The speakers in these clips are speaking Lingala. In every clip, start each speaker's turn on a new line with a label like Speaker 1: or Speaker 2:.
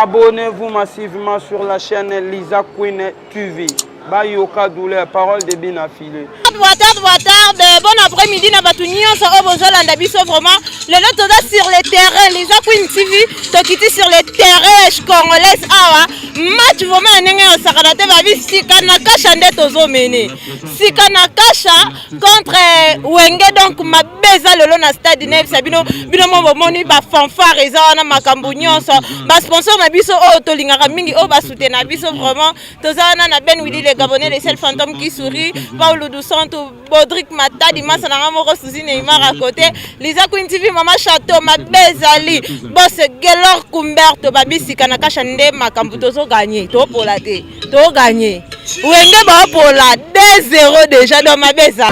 Speaker 1: Abonnez-vous massivement sur la chaîne Lisa Queen TV. Bayoka douleur, parole de bien affilée.
Speaker 2: Bon après-midi, na batunyon so obozolanda biso vraiment. Le lot sur les terrains, Lisa Queen TV, tokiti sur les terrains congolais awa. Match vraiment ndenge o sakanate ba bisika na kasha ndeto mene. Sika na kasha contre Wenge donc mabeza lelo na stade Neb Sabino bino mo moni ba fanfare eza wana makambo nyonso. Ba sponsor na biso o tolingaka mingi o ba soutenir biso vraiment. Tozana na Ben Willy le Gabonais, les seuls fantômes qui sourient, Paulo Dos Santos, Bodrick Mata, Dimas Sanamoro Souzi Neymar à côté, Lisa Queen TV, Maman Château, ma Bezali, Boss Gelor Kumberto, Babi Sikanaka Chande, Makambu, Tozo gagné, to pour la té, to gagné. Wenge ba pour la 2-0 déjà dans ma Beza.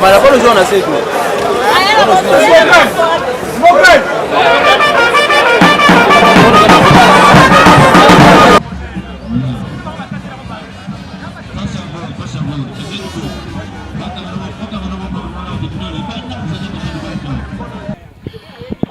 Speaker 3: Malapolo zona setu.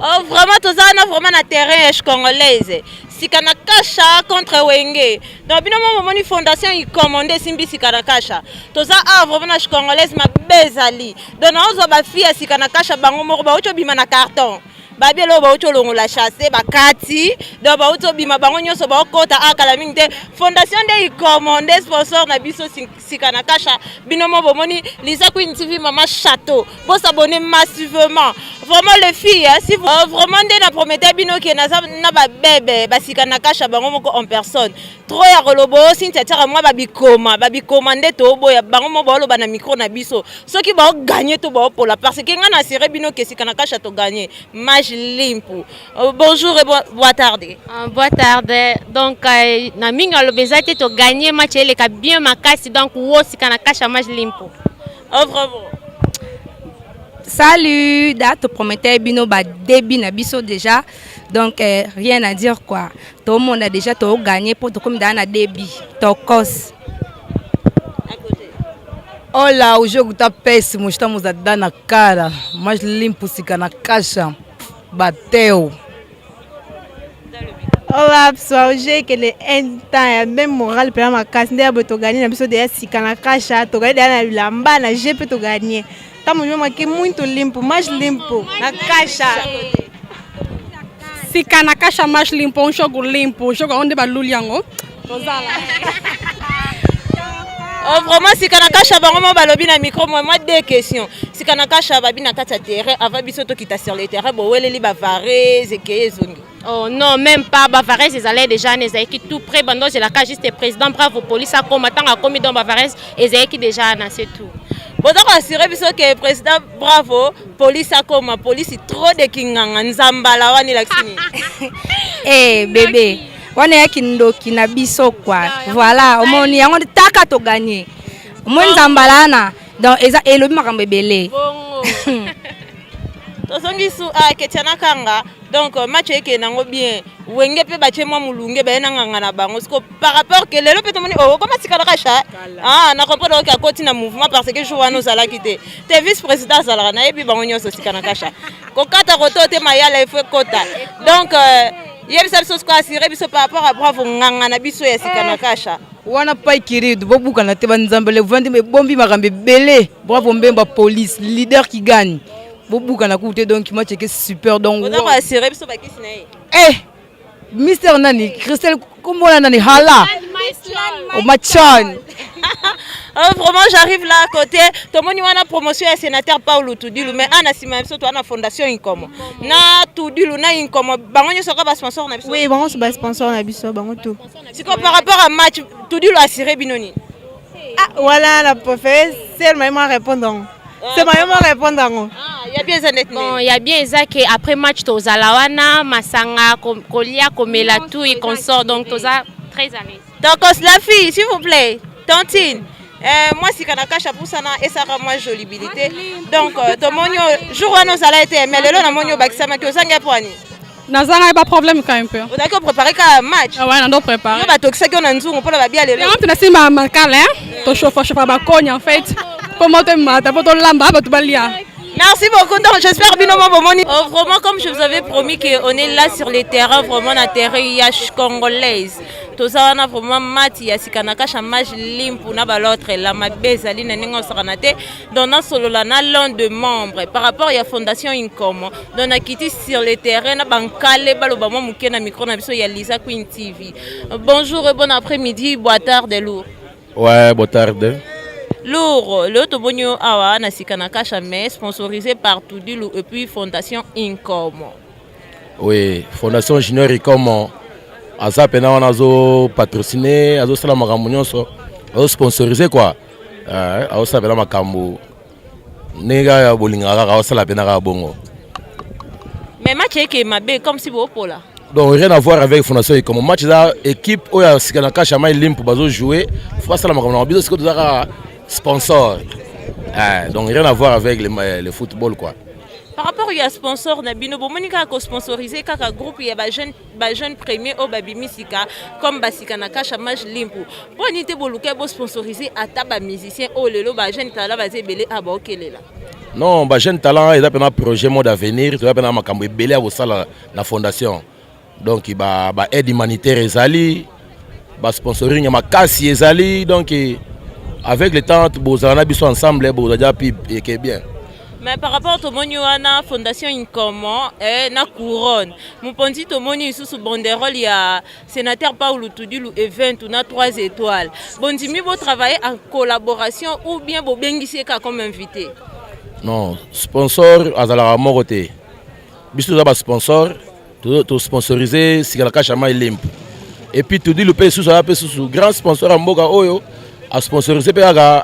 Speaker 2: Oh, vraiment, tout ça, on a vraiment un terrain congolaise. Si Kanakasha contre Wenge. Donc, bien moment, une fondation qui commande Simbi Sikanakasha. Tout ça, vraiment, un congolaise, ma bezali. Donc, on a une fille à Sikanakasha, bango moroba, ocho bima na carton. Babi lo ba ocho longo la chasse, ba kati. Donc, ba ocho bima bango nyoso ba okota akala mingte. Fondation de commande sponsor na biso Sikanakasha. Binomo bomoni, Lisa Queen TV, maman château. Vous s'abonnez massivement. Vraiment les filles, hein, si vous vraiment na prometté bino ki na ba bébé, ba Sikanakasha bango moko en personne. Trop ya rolobo sintetera moi babi commandé to boya bango mo bolo bana micro na biso. Ceux qui ba gagner to ba pour la parce que nga na sere bino ki Sikanakasha to gagner. match limpo. Bonjour et boa tarde.
Speaker 3: Boa tarde. Donc na minga lobezate to gagner match ele ka bien makasi donc wosi kana kasha match limpo.
Speaker 2: Bravo.
Speaker 4: Salut, date promettait bino ba début na biso déjà. Donc rien à dire quoi. Tout le monde a déjà tout gagné pour tout comme dans début. To cause.
Speaker 5: Olha, o jogo tá péssimo, estamos a dar na cara, mas limpo fica na caixa. Bateu.
Speaker 6: Olá pessoal, hoje que ele entra bem moral para uma casa, nem a to ganhar na pessoa de ficar na caixa, to ganhar na lamba, na GP to ganhar. Estamos mesmo aqui muito limpo, mais limpo na caixa.
Speaker 7: Fica na caixa mais limpo, um jogo onde vai Luliango.
Speaker 2: Vraiment, si Kanaka Chabaroma balobi na micro, moi deux questions. Si Kanaka Chababi na kata terrain, avant bisoto qui t'a sur le terrain, bon, elle est bavarez et que zongi.
Speaker 3: Oh non, même pas bavarez, ils allaient déjà les qui tout près, bando c'est la cage juste président bravo police a combattant a commis dans bavarez et qui déjà c'est tout.
Speaker 2: Bon donc assurer biso que président bravo police a comme police trop de kinganga nzambala wani laksini.
Speaker 4: Eh bébé. Wana yaki ndoki na biso quoi. Voilà, omoni yango taka to gagner. Omoni zambalana donc eza elobi makambe belé.
Speaker 2: Bongo. Tosongi su ketiana kanga donc match eke nango bien. Wenge pe bache mwa mulunge ba na nganga na bango parce que par rapport que lelo pe tomoni oh comment sikala kasha na comprendre que akoti na mouvement parce que jouano zala kité. Te vice président zala na ebi bango nyoso sikana kasha. Ko kata koto te mayala il faut kota. Donc yebisa biso ko assurer biso par rapport à bravo nganga na biso ya sikana kasha.
Speaker 5: Wana pai querido, bobuka na te banzambele vandi me bombi makambe belé. Bravo mbemba police, leader qui gagne. Bobuka na koute donc match est super donc.
Speaker 2: On doit assurer biso ba kisinae.
Speaker 5: Eh Mister Nani, Christelle Kumbola Nani hala. Oh Machan.
Speaker 2: Vraiment j'arrive là à côté. Tout le monde a une promotion à sénateur Paul Toudilu mais ana sima biso to ana fondation Inkomo. Na Toudilu na Inkomo bango nyoso ka sponsor na biso.
Speaker 6: Oui, bango c'est sponsor na biso bango tout.
Speaker 2: C'est quoi par rapport à match Toudilu assuré binoni.
Speaker 6: Ah voilà la professe, c'est moi répondre. C'est moi répondre.
Speaker 2: Il y a bien ça net.
Speaker 3: Bon, il y a bien ça que après match tozalawana masanga kolia komela tout et consort donc toza très à l'aise.
Speaker 2: Donc la fille s'il vous plaît, Tantine. Moi si Kanaka Chapusana et ça rend moi jolibilité. Donc ton monio jour à nos salaires mais le long na monio bakisama ki osanga poani.
Speaker 7: Nazanga pas problème quand même peu.
Speaker 2: On a préparé un match.
Speaker 7: Ah ouais, on doit préparer.
Speaker 2: On va toxer qu'on a nzungu pour la bien aller.
Speaker 7: On a ma makale hein. To chauffe ba kogne en fait. Pour monter mata pour to lamba ba to balia.
Speaker 2: Merci beaucoup. Donc j'espère bien vraiment comme je vous avais promis qu'on est là sur les terrains vraiment na terrain yash congolaise. Tout ça on a vraiment mati ya sikanaka chamage limpu na ba l'autre la mabeza li na ningo sakanate donnant solo la na l'un de membres par rapport à fondation Inkomo. Donc na quitté sur les terrains na bankale baloba mo muke na micro na biso ya Lisa Queen TV. Bonjour et bon après-midi, boa tarde lourd.
Speaker 8: Ouais, boa tarde.
Speaker 2: Lourd, le Tobonio Awa na sikanaka chamé sponsorisé par Toudilu et puis fondation Inkomo.
Speaker 8: Oui, fondation Junior Inkomo. Aza pena on azo patrociné, azo sala makambo nyonso, azo sponsorisé quoi. Azo sala pena makambo. Nega ya bolinga azo sala pena ka bongo.
Speaker 2: Mais match est mabe comme si vous là.
Speaker 8: Donc rien à voir avec fondation Inkomo. Match là équipe oya sikanaka chama limpo bazo jouer, faut sala makambo na biso c'est que tozaka sponsor. Donc rien à voir avec le football quoi.
Speaker 2: Par rapport à sponsor Nabino Bomonika ko sponsorisé kaka groupe ya ba jeune premier au babimisika comme basika na kasha match limpo. Pour nité boluka bo sponsorisé ata ba musicien o lelo ba jeune talent ba zebele aba okelela.
Speaker 8: Non, ba jeune talent ils appellent un projet mode avenir, tu appelles makambo ebele a sala na fondation. Donc ba aide humanitaire ezali, ba sponsoring ma kasi ezali donc avec le temps bozana biso ensemble bozaja pib et que bien.
Speaker 2: Mais par rapport au moni wana fondation Inkomo na couronne muponzi to moni sous banderole ya sénateur Paul Toudilu event na 3 étoiles bondimi bo travailler en collaboration ou bien bo bengisi ka comme invité.
Speaker 8: Non, sponsor azala moroté biso za ba sponsor to sponsoriser sikalaka chama limp et puis Toudilu pe sous grand sponsor mboka oyo a sponsoriser pe aga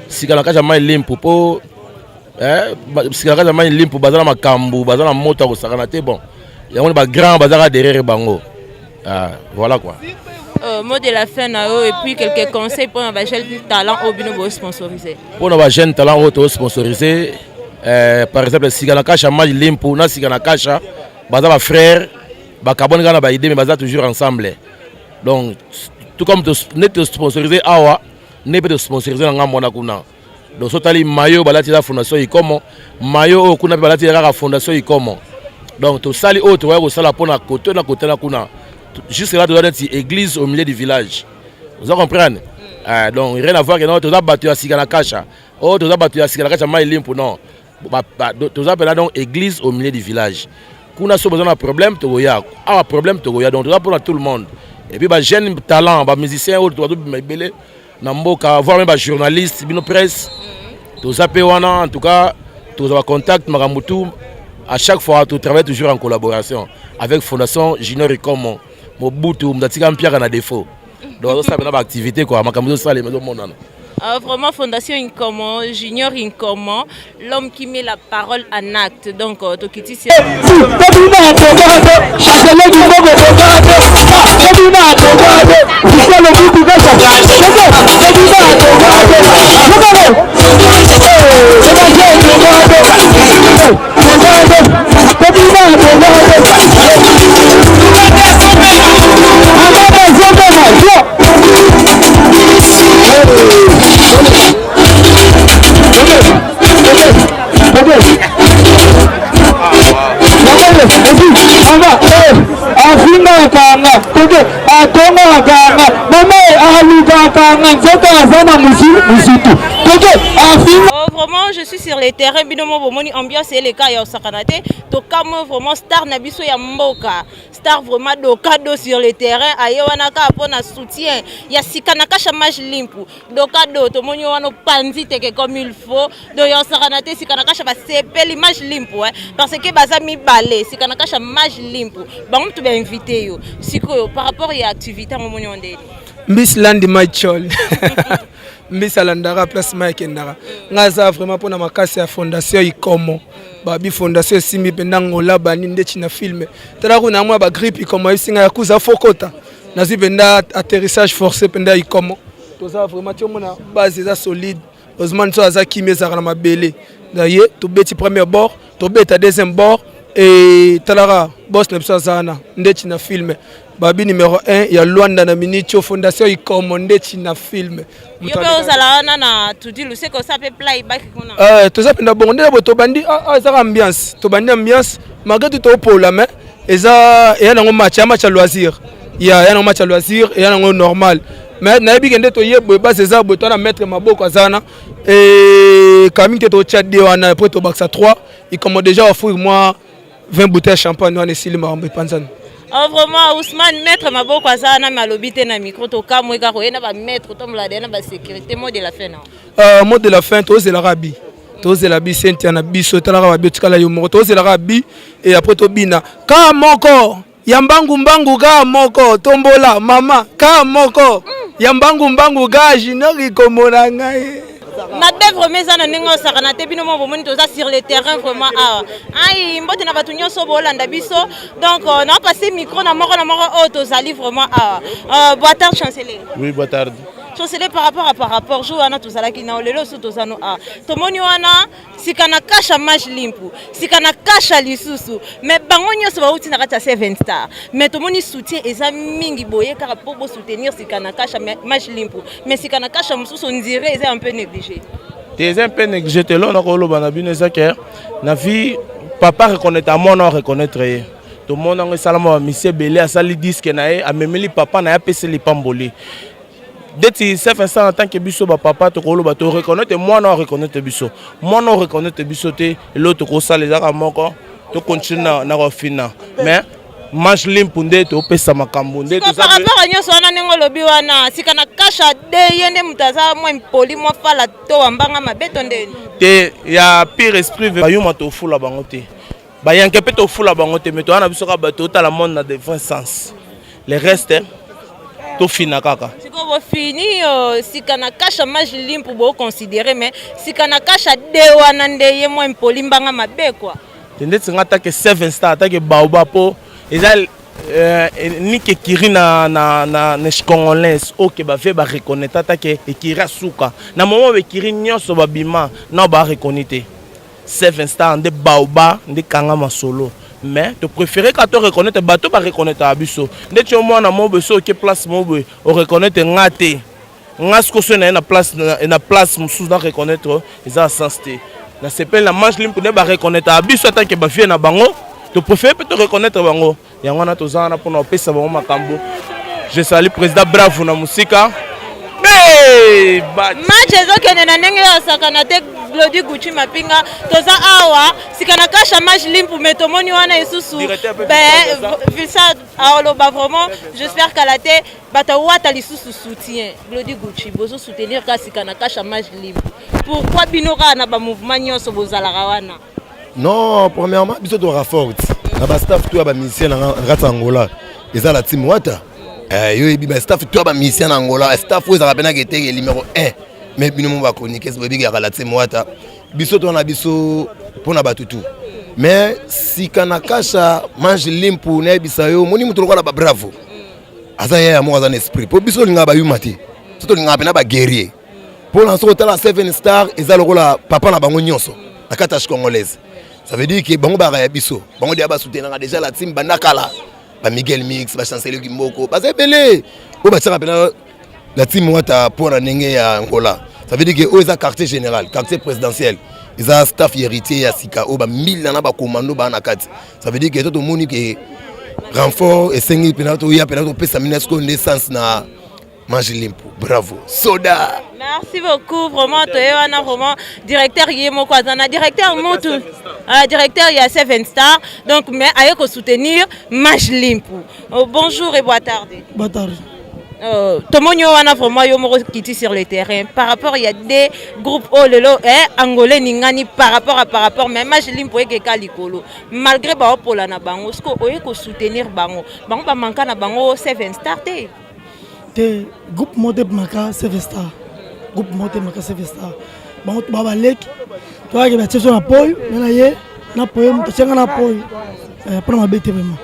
Speaker 8: sikalaka chama limp pour sikana kasha mai limpu bazana makambu bazana moto ko sakana te bon ya on ba grand bazaka derrière bango voilà quoi.
Speaker 2: Mot de la fin et puis quelques conseils pour nos jeunes talents au bino sponsorisé.
Speaker 8: Pour nos jeunes talents au sponsorisé par exemple sikana kasha mai limpu na sikana kasha bazaba frère ba kabone kana ba idée mais baza toujours ensemble. Donc tout comme net sponsorisé awa ne peut sponsoriser nga mona kuna. Donc sotali mayo balati la fondation ikomo mayo kuna balati la fondation ikomo. Donc to sali autre ouais ko sala pona côté na kuna juste là doit être église au milieu du village. Vous comprenez? Donc rien à voir que non to za battu à sikana kasha. Oh to za battu à sikana kasha mai limpo non. To za pela donc église au milieu du village. Kuna so besoin de problème to goya. Ah problème to goya donc to za pour tout le monde. Et puis bah jeune talent bah musicien ou to belé na mboka voir même bah journaliste bino presse. To za pe wana en tout cas to za contact maramutu. À chaque fois, tu travailles toujours en collaboration avec Fondation Junior Ikomo. Mobutu, Mdatika Mpia na défaut. Donc, ça c'est une activité quoi.
Speaker 2: Vraiment, Fondation Incomo, Junior Incomo, l'homme qui met la parole en acte. Donc, Tokiti, c'est... Vraiment, je suis sur les terrains, binomo bomoni ambiance et les cas ya sakanate. To comme vraiment star nabiso ya mboka. Star vraiment dokado sur les terrains ayewana ka pona soutien. Ya sikanaka chamage limpu. Dokado to moni wana panzi teke comme il faut. Do ya sakanate sikanaka chaba sepel image limpu parce que baza mi balé sikanaka chamage limpu. Bango tu ba invité yo. Siko par rapport à activité momoni ondeli.
Speaker 9: Miss Landi Maichol. Miss Alandara place Mike Ndara. Ngaza vraiment pour na makasi ya fondation Ikomo. Babi fondation simi pendango la bani ndechi na filme. Tala kuna mwa ba grippe Ikomo isinga ya kuza fokota. Nazi penda atterrissage forcé penda Ikomo. Toza vraiment tu mona base za solide. Osman so aza kimeza na mabele. D'ailleurs, to beti premier bord, to beta deuxième bord et talara boss na psa zana ndechi na filme. Babi numéro 1 ya Luanda na Minicho fondation Ikomo ndechi na filme.
Speaker 2: Yobe ozala na tudi luse ko ça peut playback kuna.
Speaker 9: To ça penda bon ndeba to bandi za ambiance. To bandi ambiance malgré tout pour la main eza ya na match à loisir. Ya na match à loisir et ya na normal. Mais na yebi kende to yebo base za boto na mettre maboko azana et Camille te to tchadé wana après to baxa 3, il commence déjà à offrir moi 20 bouteilles de champagne wana sili marambe panzana.
Speaker 2: Vraiment Ousmane mettre maboko azana malobité na micro to kamwe ka koyena ba mettre to mlade na ba sécurité mot de la fin non.
Speaker 9: Mot de la fin to zela rabi. To zela bi sentia na biso talaka ba biotikala yo moko to zela rabi et après to bina. Ka moko yambangu mbangu ga moko tombola mama ka moko yambangu mbangu ga jinori komona ngai.
Speaker 2: Madbe vraiment ça na ningo sakana te bino mo bomoni toza sur le terrain vraiment ai mbote na batu nyonso bolanda biso donc on a passé micro na moko tozali vraiment boa tarde chancelier.
Speaker 10: Oui, boa tarde.
Speaker 2: Chancelier par rapport jou wana tozalaki na lelo so tozano tomoni wana sikana kasha match limpu sikana kasha lisusu mais bango nyonso bauti na kata 7 star mais tomoni soutien eza mingi boye car pour soutenir sikana kasha match limpu mais sikana kasha mususu on dirait eza un peu négligé.
Speaker 10: T'es un peu négligé te lo na ko lo bana bino zaker na vie papa reconnaître à mon reconnaître tout le monde en salama monsieur Belé a sali disque na e amemeli papa na ya pese li pamboli. Dès que c'est fait ça en tant que biso ba papa to kolo ba to reconnaître moi non reconnaître biso moi non reconnaître biso te l'autre ko ça les aka moko to continue na refina mais match limpunde to pesa makambo nde to ça
Speaker 2: par rapport à nyoso wana nengo lobi wana sikana kasha de yende mutaza mo impoli mo fala to ambanga mabeto ndeni
Speaker 10: te ya pire esprit ba yuma to fula bango te ba yanke pe to fula bango te mais to ana biso ka ba to ta la monde na différent sens le reste to fina kaka.
Speaker 2: Siko on fini sikana kasha majlim pour vous considérer mais sikana kasha dewa nandeye mo impolimbanga mabe quoi.
Speaker 10: Tende tsingata ke 7 star ta ke baoba po ezal ni ke kiri na congolais ok ba fait ba reconnaître ta ke ekira suka na moment be kiri nyonso ba bima na ba reconnaître 7 star de baoba de kanga masolo. Mais tu préfères quand tu reconnais bateau pas reconnaître abiso dès que moi na mo beso que place mo be on reconnaître ngate ngasko so na place sous dans reconnaître ça sens té na s'appelle la manche limpe ne ba reconnaître abiso tant que ba vie na bango tu préfères peut reconnaître bango yango na tozana pour na pesa bango makambo. Je salue président Bravo na musika
Speaker 2: match ezokende na ndenge ya sakana te Glody Gucci mapinga toza awa sikana kasha match limpu metomoni wana isusu visa aoloba vraiment j'espère qu'à la tête bata wata lisusu soutien Glody Gucci bozo soutenir ka sikana kasha match limpu pourquoi binoka na ba mouvement nyonso bozalaka wana.
Speaker 8: Non, premièrement biso to rapport na ba staff to ba musicien na ngata Angola eza la team wata yo ebi ba staff to ba musicien na Angola staff oza kapena ke te numéro 1 mais bino mo ba chroniquer ce bébé la team wata biso to na biso pona batutu mais si kana kasha mange limpu na bisa yo moni mutu lokola ba Bravo aza ya mo aza esprit po biso linga ba yumati to linga pena ba guerrier pour lancer la 7 star eza lokola papa na bango nyonso na kata congolaise. Ça veut dire que bango ba ya biso bango dia ba soutenir déjà la team bandakala ba Miguel Mix ba chancelier Kimboko ba zebele o ba tsaka pena la team wata pour la ndenge ya Angola. Ça veut dire que eux ont quartier général, quartier présidentiel. Ils ont staff héritier ya sika o ba 1000 na ba commando ba na kati. Ça veut dire que tout le monde qui renfort et 5000 penato ya penato pesa minesco naissance na Manjilimpo. Bravo. Soda.
Speaker 2: Merci beaucoup vraiment toyana vraiment directeur Yemo Kwazana directeur Motu. Directeur il y a 7 stars donc mais ayeko soutenir Manjilimpo. Bonjour et boa tarde.
Speaker 11: Boa tarde.
Speaker 2: Tomonyo wana vraiment yo moko kiti sur le terrain par rapport il y a des groupes olelo angolais ningani par rapport mais Manjilimpo ekeka likolo malgré ba opola na bango ce ko oyeko soutenir bango ba manka na bango 7 stars te
Speaker 11: te groupe monté maka 7 stars groupe monté maka 7 stars bango baba lek to ke ba tseso na poyo na ye na poyo mutsenga na poyo pour ma bête vraiment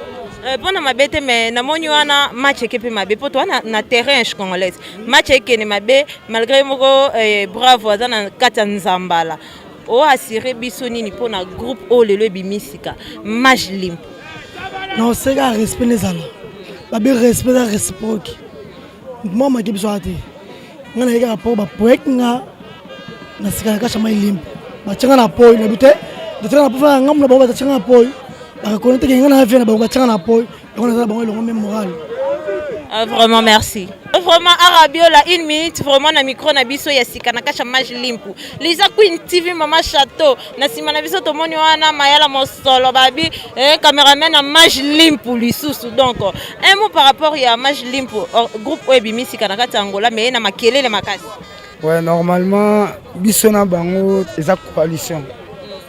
Speaker 2: Pona mabete mais na moni wana match ekepe mabe poto wana na terrain congolais match ekene mabe malgré moko Bravo azana kata nzambala o assurer biso nini pona groupe o lelo bimisika Manjilimpo.
Speaker 11: Non c'est gars respect les ala babe respect la réciproque moi ma kibiso ate ngana yeka po ba poek nga na sika kasha Manjilimpo ba tsenga na poyo na bute de tsenga na po fa ngamla ba ba tsenga na poyo.
Speaker 2: Vraiment merci. Vraiment Arabiola 1 minute vraiment na micro na biso ya sika na kasha Manjilimpo. Liza Queen TV Mama Chateau na sima na biso tomoni wana mayala mosolo babi cameraman na Manjilimpo lisusu donc un mot par rapport ya Manjilimpo groupe Webimi sika na kata Angola mais na makelele makasi.
Speaker 9: Ouais normalement biso na bango eza coalition.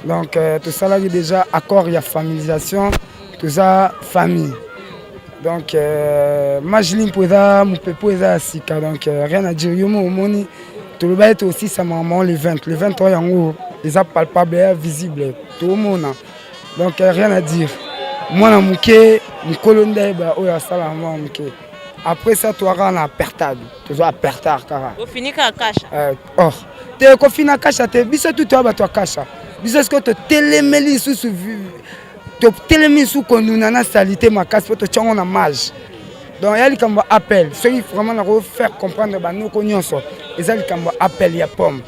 Speaker 9: Donc tout ça là déjà accord il y a familiarisation tout ça famille donc Manjilimpo eza mupepo eza sika donc rien à dire yo moni tout le bail aussi ça maman le 23 yango eza palpable visible tout le monde donc rien à dire moi na muke mukolonde ba oya sala moi muke après ça tu auras na pertade tu vas pertar kara
Speaker 2: au fini ka kasha
Speaker 9: te ko fina kasha te biso tout ba to kasha biso ce que te telemeli sous te telemeli sous konuna salité makasi pour te tchango na mage donc yali kamba appel ceux qui vraiment na faire comprendre ba no konyonso ezali kamba appel ya pomme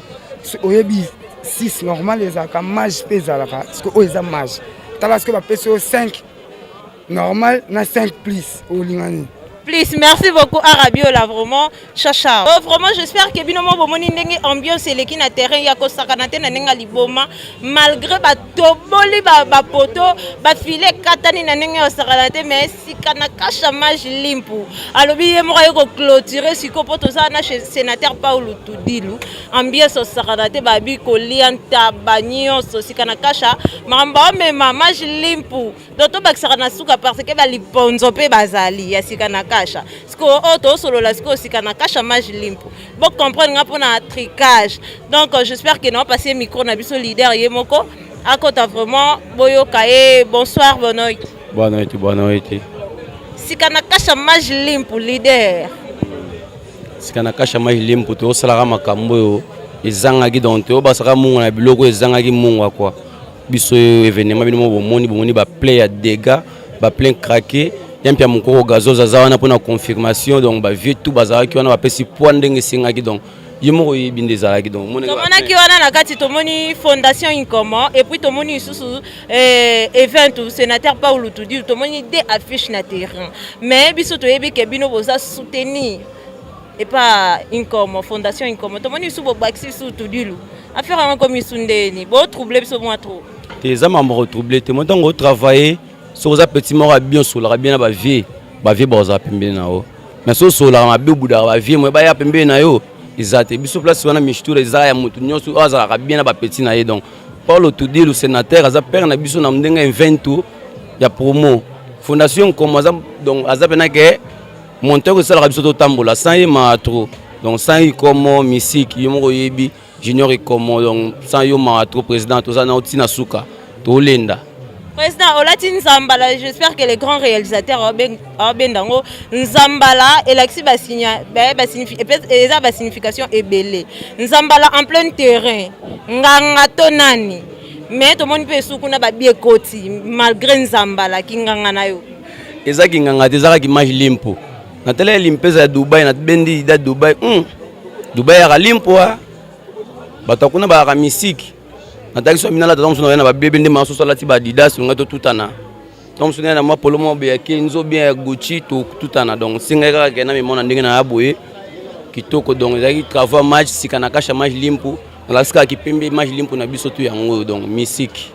Speaker 9: oyebi 6 normal ezaka mage pezalaka parce que oza mage tala ce que ba peso 5 normal na 5 plus au lingani.
Speaker 2: Please, merci beaucoup Arabiola vraiment chacha. Vraiment j'espère que binomo bomoni ndenge ambiance eleki na terrain ya ko sakanate na nenga liboma malgré ba toboli ba poto ba filet katani na ndenge ya sakanate mais sikana kasha Manjilimpo. Alobi ye moko yeko clôturer siko poto za na sénateur Paulo Tudilu ambiance sakanate ba bi ko lianta banyo so sikana kasha mamba mema Manjilimpo donc tobakisaka na suka parce que baliponzo mpe bazali ya sika na kasha sikoyo oyo tosolola sikoyo sika na kasha mage limpo bocomprendre nga mpona tricage donc j'espère que naopase micro na biso leader ye moko akota vraiment boyoka ye bonsoir bonoit
Speaker 12: bonoiti
Speaker 2: sika na kasha mage limpo leader
Speaker 12: sika na kasha mage limpo tosalaka makambo oyo ezangaki donc toyobasaka mungu na biloko ezangaki mungu kwa biso événement bino bomoni ba plein ya dégâts ba plein craqué yampia mukoko gazoza aza wana mpona confirmation donc ba vie tout bazalaki wana bapesi poids ndenge esengaki donc ye moko yebi nde ezalaki donc
Speaker 2: tomonaki wana na kati tomoni fondation Inkomo et puis tomoni lisusu event sénateur Paul Tudi tomoni des affiches na terrain mais biso toyebi ke bino boza soutenir et pas Inkomo fondation Inkomo tomoni sous bobaxi sous Tudilu affaire vraiment comme isundeni bo troubler biso moi trop
Speaker 12: tes amambres troublés te montant au travailler sur za petit mort bien sur la bien ba vie boza pembe na o mais so la ma buda ba vie mo ba ya pembe na yo izate biso place wana mishtura za ya mutu nyoso aza ka bien na ba petit na ye donc Paul Tudi le sénateur aza père na biso na mdenga event ya promo fondation comme donc aza pena ke monteur que ça la biso to tambola sans y ma trop donc sans y comme musique yomo yebi junior et comme donc sans yo ma trop président tout ça na otina suka to lenda
Speaker 2: président Olati Nzambala j'espère que les grands réalisateurs Bendango Nzambala et l'axi va signification est belé Nzambala en plein terrain nganga tonani mais tout le monde peut soukuna ba biekoti malgré Nzambala ki nganga na yo
Speaker 12: ezaki nganga tezaka ki mage limpo na tele limpeza ya Dubai na bendi da Dubai Dubai ya limpo batakuna ba misiki nataki so minala tatom sona na ba bebe ndema so salati ba Adidas ngato tutana tom sona na mapolo mo be ya Kenzo bien ya Gucci to tutana donc singa kaka kena me mona ndenge na aboye kitoko donc ezaki travail match sika na kasha match limpo la sika ki pembe match limpo na biso tu yango donc misiki.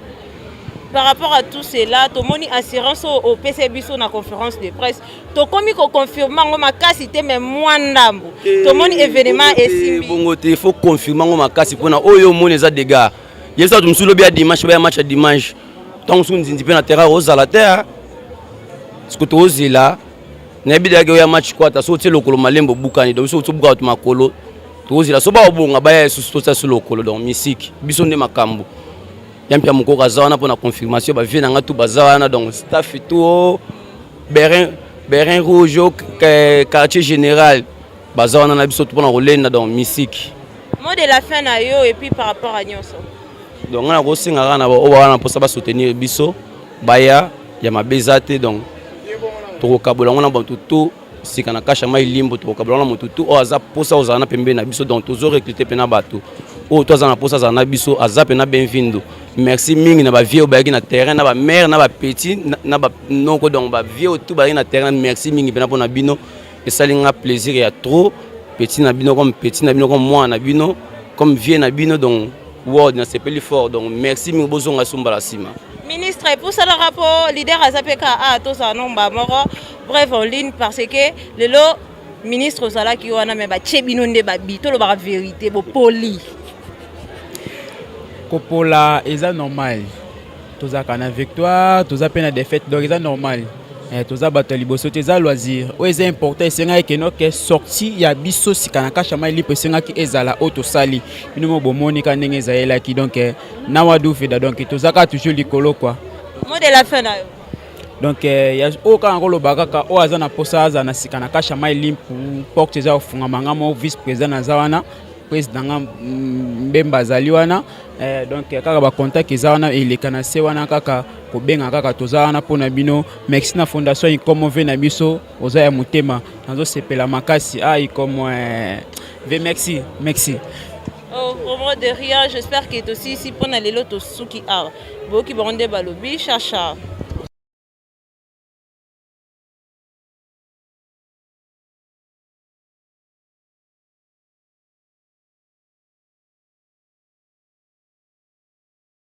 Speaker 2: Par rapport à tout cela, tout le monde assurance au PCB sur la conférence de presse. Tout comme qu'on confirme que ma casse mais moins d'ambo. Tout le monde événement est simbi.
Speaker 12: Bon, il faut confirmer que ma casse pour na oyo mon les dégâts. Il y a ça tout le bien dimanche, bien match dimanche. Tant que nous indiquons na terrain aux à la terre. Ce que tu oses là, n'abi d'ailleurs ya match quoi, t'as sauté le colo malembo bukani donc sauté buka tu makolo. Tu oses là, so ba obonga ba ya sauté sur le colo donc misiki. Biso nde makambo. Yampia mukoko azawana pour la confirmation ba vie na tout bazawana donc staff tout Berin Rouge quartier général bazawana na biso pour na rolenda donc misiki.
Speaker 2: Mot de la fin na yo et puis par rapport à Nyonso.
Speaker 12: Donc on a aussi ngana ba owana pour ça ba soutenir biso baya ya mabezate donc to kabola ngona bon tout sika na kasha mai limbo to kabola na mututu o aza posa ozana pembe na biso donc toujours recruter pena bato o to azana posa azana biso azape na benvindo. Merci mingi na ba vieux ba na terrain na ba mère na ba petit na ba noko donc ba vieux tout ba na terrain merci mingi pena pona bino et ça linga plaisir ya trop petit na bino comme moi na bino comme vieux na bino donc word na sepeli fort donc merci mingi bozonga sumba la sima
Speaker 2: ministre pour ça le rapport leader azapeka a to sa nomba moko bref en ligne parce que le lo ministre sala ki wana me ba chebino nde ba bito lo ba vérité bo poli
Speaker 13: Kopola eza normal toza kana victoire toza pena défaite donc eza normal toza bato liboso teza loisir o eza important esenga ke no ke sorti ya biso sika na kasha mai lipo esenga ki ezala auto sali bino mo bomoni ka ndenge ezayela ki donc na wadu feda donc toza ka toujours likolo quoi
Speaker 2: mot de la fin na yo
Speaker 13: donc ya o ka ngolo bakaka o aza na posa aza na sika na kasha mai limpo porte eza ofunga mangamo vice président na zawana président Mbemba Zaliwana donc kaka ba contact ezawana elekana se wana kaka ko benga kaka tozawana pona bino merci na fondation Inkomo ve na biso oza ya mutema nazo sepela makasi Inkomo merci
Speaker 2: oh vraiment de rien j'espère que aussi ici pona lelo to suki boki bonde balobi chacha